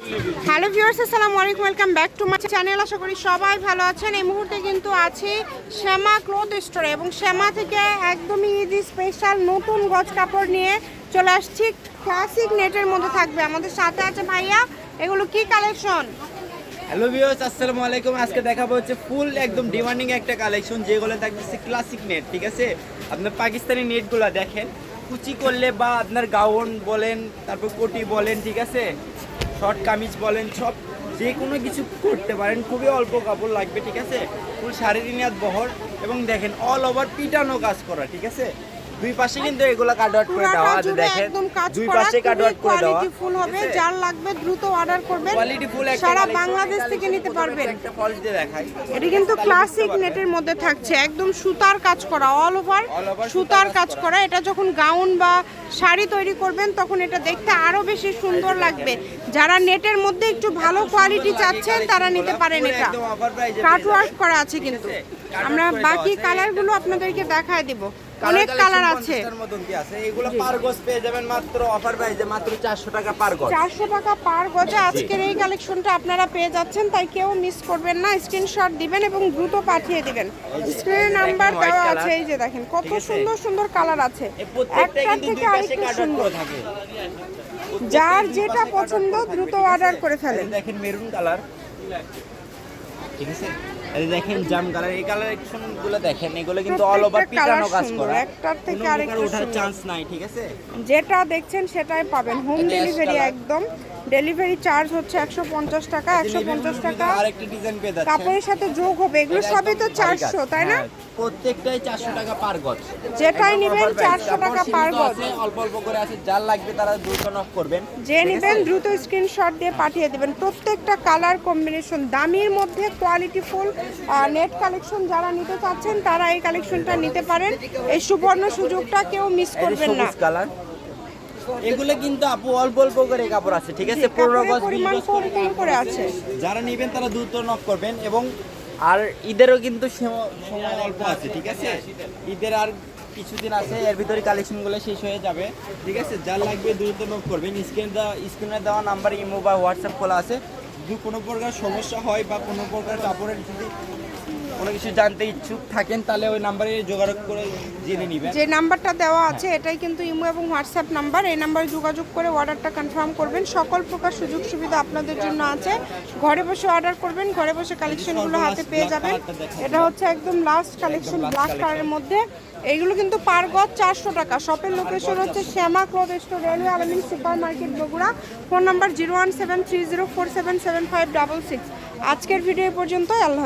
Hello viewers, আসসালামু আলাইকুম, welcome back to my channel. আশা করি সবাই ভালো আছেন। এই মুহূর্তে কিন্তু আছি শ্যামা ক্লথ স্টোরে এবং শ্যামা থেকে একদমই ঈদ স্পেশাল নতুন গজ কাপড় নিয়ে চলে আসছি। ক্লাসিক নেটের মধ্যে থাকবে। আমাদের সাথে আছে ভাইয়া। এগুলো কি কালেকশন? হ্যালো ভিউয়ার্স, আসসালামু আলাইকুম। আজকে দেখাবো হচ্ছে ফুল একদম ডিমান্ডিং একটা কালেকশন, যেগুলো থাকতেছে ক্লাসিক নেট। ঠিক আছে, আপনার পাকিস্তানি নেটগুলো দেখেন, কুচি করলে বা আপনার গাউন বলেন, তারপর কোটি বলেন, ঠিক আছে, শর্ট কামিজ বলেন, সব যে কোনো কিছু করতে পারেন। খুবই অল্প কাপড় লাগবে, ঠিক আছে, ফুল শাড়ির নিয়াত বহর এবং দেখেন অল ওভার পিটানো কাজ করা। ঠিক আছে, দুই পাশে কিন্তু এগুলা কাট আউট করে দেওয়া আছে। দেখেন দুই পাশে কাট আউট করে দেওয়া। কোয়ালিটি ফুল হবে, যার লাগবে দ্রুত অর্ডার করবেন। কোয়ালিটি ফুল একটা সারা কালেকশন, বাংলাদেশ থেকে নিতে পারবেন। একটা ফলস দিয়ে দেখাই। এটা কিন্তু ক্লাসিক নেটের মধ্যে থাকছে, একদম সুতার কাজ করা, অল ওভার সুতার কাজ করা। এটা যখন গাউন বা শাড়ি তৈরি করবেন তখন এটা দেখতে আরো বেশি সুন্দর লাগবে। যারা নেটের মধ্যে একটু ভালো কোয়ালিটি চাচ্ছেন তারা নিতে পারেন। এটা কাট ওয়ার্ক করা আছে, কিন্তু আমরা বাকি কালারগুলো আপনাদেরকে দেখায় দিব। অনেক কালার আছে। এগুলো পার গজ পেয়ে যাবেন মাত্র অফার প্রাইসে, মাত্র 400 টাকা পার গজ। 400 টাকা পার গজে আজকের এই কালেকশনটা আপনারা পেয়ে যাচ্ছেন, তাই কেউ মিস করবেন না। স্ক্রিনশট দিবেন এবং দ্রুত পাঠিয়ে দিবেন। স্ক্রিনে নাম্বার দেওয়া আছে, এই যে দেখেন কত সুন্দর সুন্দর কালার আছে, একটা থেকে আরেকটু সুন্দর। যার যেটা পছন্দ দ্রুত অর্ডার করে ফেলেন। দেখেন মেরুন কালার, ঠিক আছে, এই দেখেন জাম কালার, এই কালেকশনগুলো দেখেন, এগুলো কিন্তু অল ওভার পিটানো কাজ করা, একটার থেকে আরেকটু ওঠার চান্স নাই। ঠিক আছে, যেটা দেখছেন সেটাই পাবেন। হোম ডেলিভারি একদম। ডেলিভারি চার্জ হচ্ছে 150 টাকা। 150 টাকা আরেকটি ডিজাইন পেয়ে যাচ্ছেন, কাপড়ের সাথে যোগ হবে। এগুলো সবই তো 400, তাই না? প্রত্যেকটাই 400 টাকা পার গজ। যেটাই নেবেন 400 টাকা পার গজ। অল্প অল্প করে আছে, যার লাগবে তারা দ্রুত নক করবেন। যে নেবেন দ্রুত স্ক্রিনশট দিয়ে পাঠিয়ে দিবেন। প্রত্যেকটা কালার কম্বিনেশন দামির মধ্যে কোয়ালিটি ফুল নেট কালেকশন। যারা নিতে চাচ্ছেন তারা এই কালেকশনটা নিতে পারেন। এই সুবর্ণ সুযোগটা কেউ মিস করবেন না। সবুজ কালার, এগুলো কিন্তু আপু অল্প অল্প করে কাপড় আছে, ঠিক আছে, 15 গজ 20 গজ করে আছে। যারা নেবেন তারা দ্রুত নক করবেন। এবং আর ঈদেরও কিন্তু সময় অল্প আছে, ঠিক আছে, ঈদের আর কিছুদিন আছে, এর ভিতরে কালেকশনগুলো শেষ হয়ে যাবে। ঠিক আছে, যার লাগবে দ্রুত নক করবেন। স্ক্রিনে দেওয়া নাম্বার ইমো বা হোয়াটসঅ্যাপ খোলা আছে। যদি কোনো প্রকার সমস্যা হয় বা কোনো প্রকার কাপড়ের যদি কোনো কিছু জানতে ইচ্ছুক থাকেন তাহলে ওই নাম্বারে যোগাযোগ করে জেনে নেবেন। যে নাম্বারটা দেওয়া আছে এটাই কিন্তু ইমো এবং হোয়াটসঅ্যাপ নাম্বার। এই নাম্বারে যোগাযোগ করে অর্ডারটা কনফার্ম করবেন। সকল প্রকার সুযোগ সুবিধা আপনাদের জন্য আছে। ঘরে বসে অর্ডার করবেন, ঘরে বসে কালেকশনগুলো হাতে পেয়ে যাবেন। এটা হচ্ছে একদম লাস্ট কালেকশন ব্ল্যাক কালারের মধ্যে। এইগুলো কিন্তু পার গজ 400 টাকা। শপের লোকেশন হচ্ছে শ্যামা ক্লথ স্টোর, রেলওয়ে আলামিন super market, Bogura. Phone number 01730477566। আজকের ভিডিও পর্যন্ত। আল্লাহ।